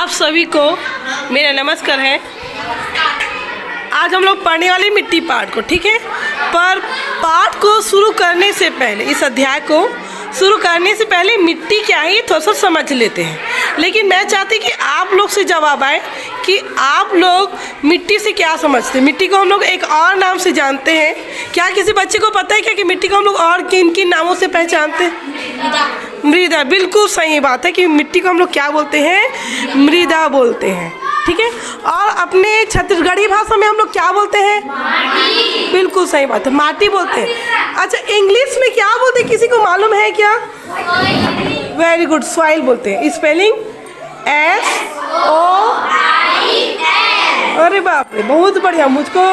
आप सभी को मेरा नमस्कार है। आज हम लोग पढ़ने वाले मिट्टी पाठ को, ठीक है। पर पाठ को शुरू करने से पहले, इस अध्याय को शुरू करने से पहले मिट्टी क्या है ये थोड़ा सा समझ लेते हैं। लेकिन मैं चाहती कि आप लोग से जवाब आए कि आप लोग मिट्टी से क्या समझते हैं। मिट्टी को हम लोग एक और नाम से जानते हैं। क्या किसी बच्चे को पता है क्या कि मिट्टी को हम लोग और किन किन नामों से पहचानते हैं? मृदा। बिल्कुल सही बात है कि मिट्टी को हम लोग क्या बोलते हैं? मृदा बोलते हैं, ठीक है। और अपने छत्तीसगढ़ी भाषा में हम लोग क्या बोलते हैं? माटी। बिल्कुल सही बात है, माटी बोलते हैं। अच्छा, इंग्लिश में क्या बोलते हैं, किसी को मालूम है क्या? वेरी गुड, सॉइल बोलते हैं। Spelling SOIL। अरे बाप रे, बहुत बढ़िया। मुझको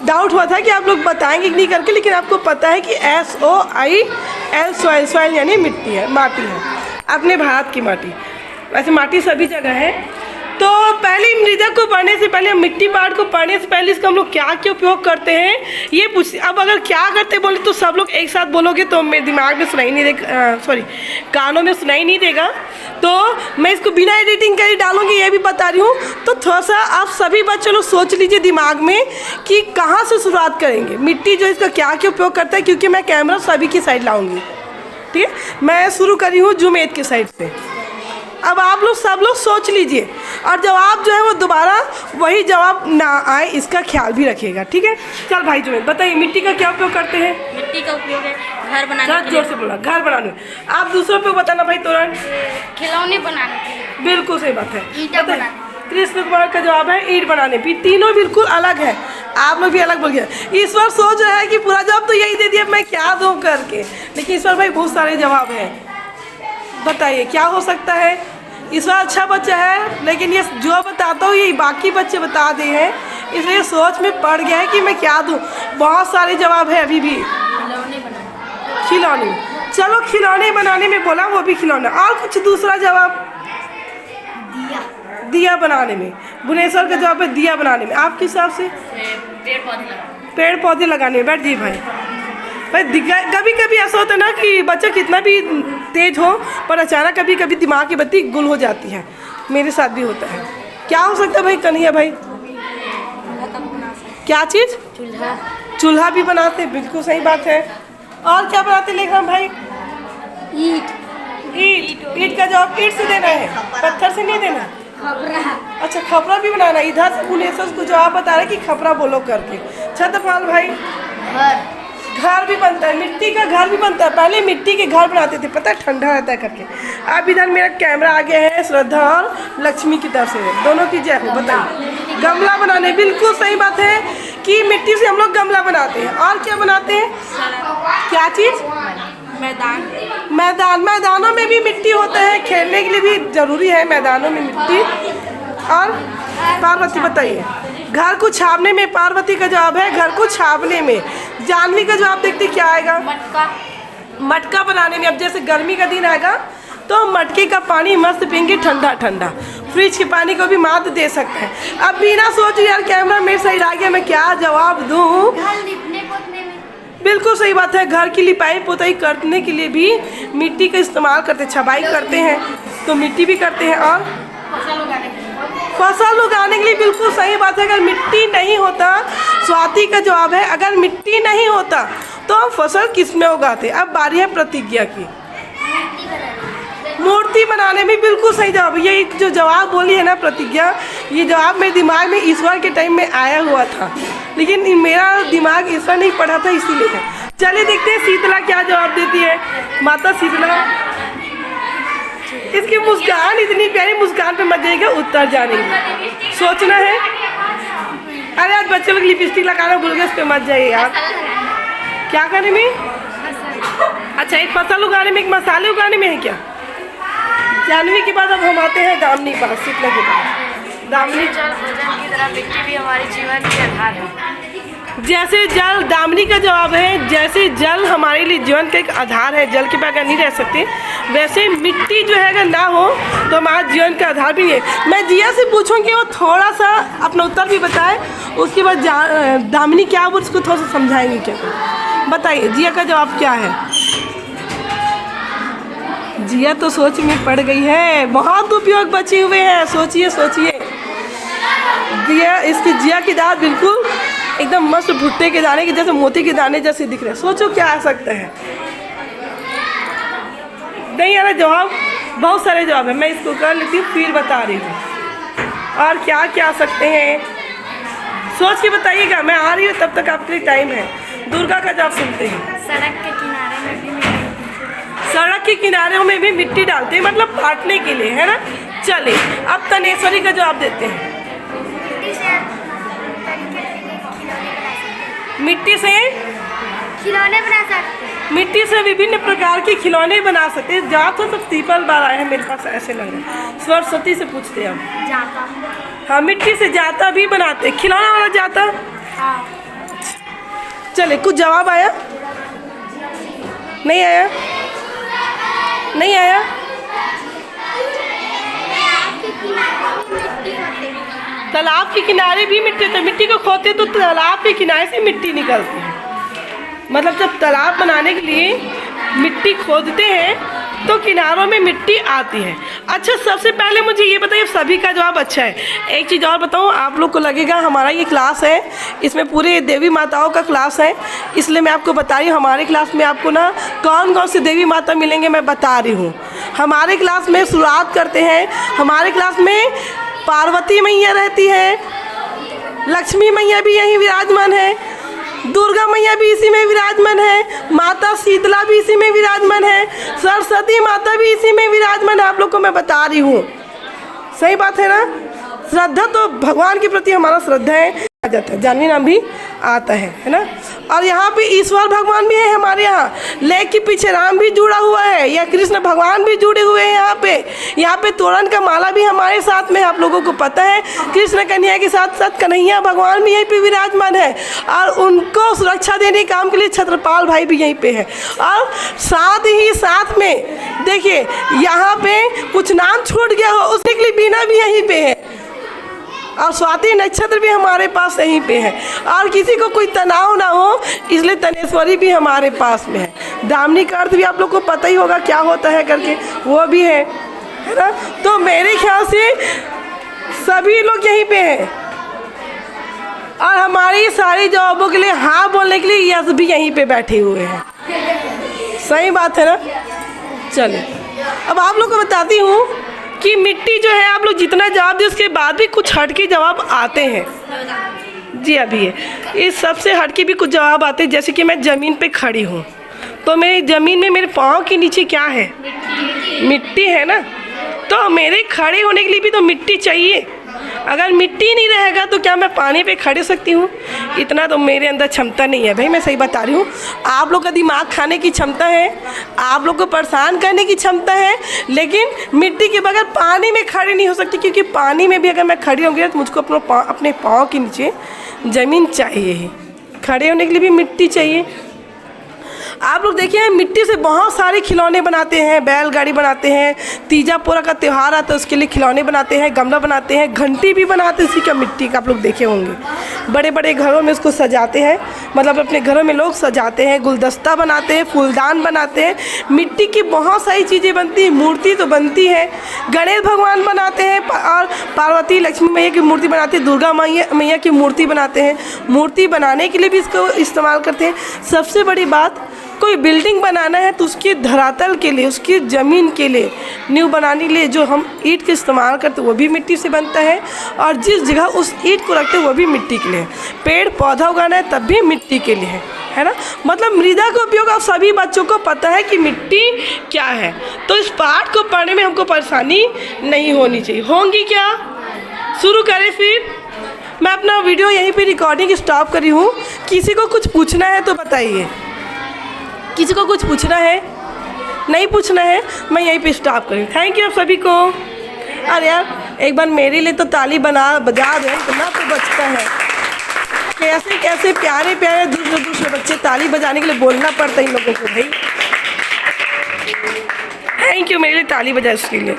डाउट हुआ था कि आप लोग बताएंगे कि नहीं करके, लेकिन आपको पता है कि SOIL सॉइल, सॉइल यानी मिट्टी है, माटी है, अपने भारत की माटी। वैसे माटी सभी जगह है। तो पहले मृदा को पढ़ने से पहले, मिट्टी पाठ को पढ़ने से पहले इसका हम लोग क्या क्या उपयोग करते हैं ये पूछ। अब अगर क्या करते बोले तो सब लोग एक साथ बोलोगे तो मेरे दिमाग में सुनाई नहीं देगा, सॉरी कानों में सुनाई नहीं देगा। तो मैं इसको बिना एडिटिंग कर डालूंगी, ये भी बता रही हूँ। तो थोड़ा सा आप सभी बच्चे लोग सोच लीजिए दिमाग में कि कहाँ से शुरुआत करेंगे। मिट्टी जो इसका क्या क्या उपयोग करता है, क्योंकि मैं कैमरा सभी की साइड लाऊँगी, ठीक है। मैं शुरू करी हूँ जुमेद की साइड से। अब आप लोग सब लोग सोच लीजिए और जवाब जो है वो दोबारा वही जवाब ना आए, इसका ख्याल भी रखिएगा, ठीक है। चल भाई जुमेद बताइए, मिट्टी का क्या उपयोग करते हैं? मिट्टी का उपयोग है घर बनाने के लिए। जोर से बोला, घर बनाने। आप दूसरों पे बताना भाई तुरंत। खिलौने बनाने के लिए। बिल्कुल सही बात है, ईंट बनाने। कृष्ण कुमार का जवाब है ईंट बनाने। भी तीनों बिल्कुल अलग है, आप लोग भी अलग बोल गए। ईश्वर सोच रहा है कि पूरा जवाब तो यही दे दिया, मैं क्या दूँ करके। लेकिन ईश्वर भाई बहुत सारे जवाब हैं, बताइए क्या हो सकता है। ईश्वर अच्छा बच्चा है, लेकिन ये जो बताता हूँ ये बाकी बच्चे बता दे हैं, इसलिए सोच में पड़ गया है कि मैं क्या दूँ। बहुत सारे जवाब है अभी भी। खिलौने बनाने। खिलौने, चलो खिलौने बनाने में बोला, वो भी खिलौना। और कुछ दूसरा जवाब? दिया। दिया बनाने में। भुवनेश्वर का जवाब है दिया बनाने में। आपके हिसाब से? पेड़ पौधे लगाने। पेड़ पौधे लगाने में। बैठ जी भाई। कभी कभी ऐसा होता है ना कि बच्चा कितना भी तेज हो पर अचानक कभी कभी दिमाग की बत्ती गुल हो जाती है। मेरे साथ भी होता है। क्या हो सकता है भाई कन्हैया भाई? क्या चीज़? चूल्हा। चूल्हा भी बनाते हैं, बिल्कुल सही बात है। और क्या बनाते लेखन भाई? ईंट। ईंट का जवाब ईंट से देना है, पत्थर से नहीं देना। खपरा। अच्छा, खपरा भी बनाना। इधर से भुवनेश्वर को जवाब बता रहा है कि खपरा बोलो करके। छत्रपाल भाई? घर भी बनता है, मिट्टी का घर भी बनता है। पहले मिट्टी के घर बनाते थे, पता है, ठंडा रहता है करके। अब इधर मेरा कैमरा आ गया है श्रद्धा और लक्ष्मी की तरफ से, दोनों की जय हो। बताइए। गमला बनाने, बिल्कुल सही बात है कि मिट्टी से हम लोग गमला बनाते हैं। और क्या बनाते हैं? क्या चीज़? मैदान। मैदानों में भी मिट्टी होता है, खेलने के लिए भी जरूरी है मैदानों में मिट्टी। और पार्वती बताइए। घर को छापने में। पार्वती का जवाब है घर को छापने में। जानवी का जवाब देखते क्या आएगा? मटका। मटका बनाने में। अब जैसे गर्मी का दिन आएगा तो मटके का पानी मस्त पियेंगे, ठंडा ठंडा। फ्रिज के पानी को भी मात दे सकते हैं। अब बिना सोच यार कैमरा मेरे साइड आ गया, मैं क्या जवाब दूँ? घर लिपने पोतने में। बिल्कुल सही बात है, घर की लिपाई पोताई करने के लिए भी मिट्टी का इस्तेमाल करते हैं। छबाई करते हैं तो मिट्टी भी करते हैं। और फसल उगाने के लिए। फसल उगाने के लिए, बिल्कुल सही बात है। अगर मिट्टी नहीं होता, स्वाति का जवाब है अगर मिट्टी नहीं होता तो हम फसल किस में उगाते। अब बारी है प्रतिज्ञा की। मूर्ति बनाने में। बिल्कुल सही जवाब। ये जो जवाब बोली है ना प्रतिज्ञा, ये जवाब मेरे दिमाग में ईश्वर के टाइम में आया हुआ था, लेकिन मेरा दिमाग ईश्वर नहीं पढ़ा था, इसीलिए है। चलिए देखते हैं शीतला क्या जवाब देती है। माता शीतला, इसकी मुस्कान, इतनी प्यारी मुस्कान पे मत जाइएगा, उत्तर जाने की सोचना है। अरे आज बच्चे लोग लिपस्टिक लगाना भूल गए, उस पर मत जाइए यार। क्या करने में? अच्छा, एक फसल उगाने में, एक मसाले उगाने में है क्या? जानवी के बाद अब हम आते हैं दामिनी पास, शीतला के पास। दामिनी जल भोजन की तरह मिट्टी भी हमारे जीवन के आधार है। जैसे जल, दामिनी का जवाब है जैसे जल हमारे लिए जीवन का एक आधार है, जल के बगैर नहीं रह सकते, वैसे मिट्टी जो है अगर ना हो तो हमारा जीवन का आधार भी है। मैं जिया से पूछूंगी वो थोड़ा सा अपना उत्तर भी बताए, उसके बाद दामिनी क्या वो उसको थोड़ा सा समझाएंगे क्या। बताइए जिया का जवाब क्या है? जिया तो सोच में पड़ गई है, बहुत उपयोग बचे हुए हैं। सोचिए सोचिए, जिया, इसकी जिया की दांत बिल्कुल एकदम मस्त भुट्टे के दाने के जैसे, मोती के दाने जैसे दिख रहे हैं। सोचो क्या आ सकता है। नहीं आ रहा जवाब, बहुत सारे जवाब है, मैं इसको कर लेती हूँ फिर बता रही हूँ। और क्या क्या आ सकते हैं सोच के बताइएगा, मैं आ रही हूँ तब तक आपके लिए टाइम है। दुर्गा का जवाब सुनते हैं। सड़क के किनारे में भी मिट्टी, सड़क के किनारों में भी मिट्टी डालते हैं, मतलब काटने के लिए, है ना। चलिए अब तनेश्वरी का जवाब देते हैं। मिट्टी से खिलौने बना सकते हैं। मिट्टी से विभिन्न प्रकार के खिलौने बना सकते हैं। जवाब तो सब ट्रिपल बार आए हैं मेरे पास, ऐसे लग रहा है। सरस्वती से पूछते हैं हम। जाता। हाँ, मिट्टी से जाता भी बनाते हैं, खिलौना वाला जाता। हाँ। चले, कुछ जवाब आया? नहीं आया? नहीं आया? तालाब के किनारे भी मिट्टी, तो मिट्टी को खोदते तो तालाब के किनारे से मिट्टी निकलती है। मतलब जब तालाब बनाने के लिए मिट्टी खोदते हैं तो किनारों में मिट्टी आती है। अच्छा, सबसे पहले मुझे ये बताइए, सभी का जवाब अच्छा है। एक चीज़ और बताऊँ, आप लोग को लगेगा हमारा ये क्लास है, इसमें पूरे देवी माताओं का क्लास है, इसलिए मैं आपको बता रही हूँ। हमारे क्लास में आपको ना कौन कौन सी देवी माता मिलेंगे मैं बता रही हूँ। हमारे क्लास में शुरुआत करते हैं, हमारे क्लास में पार्वती मैया रहती है, लक्ष्मी मैया भी यहीं विराजमान है, दुर्गा मैया भी इसी में विराजमान है, माता शीतला भी इसी में विराजमान है, सरस्वती माता भी इसी में विराजमान है। आप लोग को मैं बता रही हूँ, सही बात है ना। श्रद्धा तो भगवान के प्रति हमारा श्रद्धा है, आ जाता है, जानवी नाम भी आता है ना। और यहाँ पे ईश्वर भगवान भी है हमारे यहाँ, लेक के पीछे राम भी जुड़ा हुआ है, या कृष्ण भगवान भी जुड़े हुए हैं यहाँ पे तोरण का माला भी हमारे साथ में है। आप लोगों को पता है कृष्ण कन्हैया के साथ साथ कन्हैया भगवान भी यहीं पे विराजमान है, और उनको सुरक्षा देने के काम के लिए छत्रपाल भाई भी यहीं पे है। और साथ ही साथ में देखिए, यहाँ पे कुछ नाम छूट गया हो उसके लिए बीना भी यहीं पे है, और स्वाति नक्षत्र भी हमारे पास यहीं पे है। और किसी को कोई तनाव ना हो इसलिए तनेश्वरी भी हमारे पास में है। दामिनी का अर्थ भी आप लोग को पता ही होगा क्या होता है करके, वो भी है ना। तो मेरे ख्याल से सभी लोग यहीं पे हैं, और हमारी सारी जवाबों के लिए हाँ बोलने के लिए यस भी यहीं पे बैठे हुए हैं। सही बात है ना। चलिए अब आप लोग को बताती हूँ कि मिट्टी जो है, आप लोग जितना जवाब दें उसके बाद भी कुछ हट के जवाब आते हैं। जी अभी है, इस सबसे हट के भी कुछ जवाब आते हैं। जैसे कि मैं ज़मीन पे खड़ी हूँ, तो मेरी ज़मीन में मेरे पाँव के नीचे क्या है? मिट्टी है ना। तो मेरे खड़े होने के लिए भी तो मिट्टी चाहिए। अगर मिट्टी नहीं रहेगा तो क्या मैं पानी पे खड़े सकती हूँ? इतना तो मेरे अंदर क्षमता नहीं है भाई, मैं सही बता रही हूँ। आप लोग का दिमाग खाने की क्षमता है, आप लोग को परेशान करने की क्षमता है, लेकिन मिट्टी के बगैर पानी में खड़े नहीं हो सकती, क्योंकि पानी में भी अगर मैं खड़ी होंगी तो मुझको अपने पाँव के नीचे ज़मीन चाहिए ही। खड़े होने के लिए भी मिट्टी चाहिए। आप लोग देखिए, मिट्टी से बहुत सारे खिलौने बनाते हैं, बैलगाड़ी बनाते हैं, तीजा पोरा का त्यौहार आता है उसके लिए खिलौने बनाते हैं, गमला बनाते हैं, घंटी भी बनाते हैं इसी का मिट्टी का। आप लोग देखे होंगे बड़े बड़े घरों में उसको सजाते हैं, मतलब अपने घरों में लोग सजाते हैं, गुलदस्ता बनाते हैं, फूलदान बनाते हैं। मिट्टी की बहुत सारी चीज़ें बनती हैं, मूर्ति तो बनती है। गणेश भगवान बनाते हैं, और पार्वती लक्ष्मी मैया की मूर्ति बनाते हैं, दुर्गा मैया की मूर्ति बनाते हैं। मूर्ति बनाने के लिए भी इसको इस्तेमाल करते हैं। सबसे बड़ी बात, कोई बिल्डिंग बनाना है तो उसकी धरातल के लिए, उसकी ज़मीन के लिए, नींव बनाने के लिए जो हम ईंट का इस्तेमाल करते हैं वो भी मिट्टी से बनता है, और जिस जगह उस ईंट को रखते हैं वो भी मिट्टी के लिए। पेड़ पौधा उगाना है तब भी मिट्टी के लिए है ना। मतलब मृदा का उपयोग आप सभी बच्चों को पता है कि मिट्टी क्या है, तो इस पाठ को पढ़ने में हमको परेशानी नहीं होनी चाहिए। होंगी क्या? शुरू करें फिर। मैं अपना वीडियो यहीं पर रिकॉर्डिंग स्टॉप करी हूँ। किसी को कुछ पूछना है तो बताइए। किसी को कुछ पूछना है? नहीं पूछना है, मैं यहीं पे स्टॉप करूँ। थैंक यू आप सभी को। अरे यार एक बार मेरे लिए तो ताली बजा दें, इतना तो बचता है। कैसे कैसे प्यारे प्यारे दूसरे बच्चे ताली बजाने के लिए बोलना पड़ता है इन लोगों को भाई। थैंक यू मेरे लिए ताली बजा इसके लिए।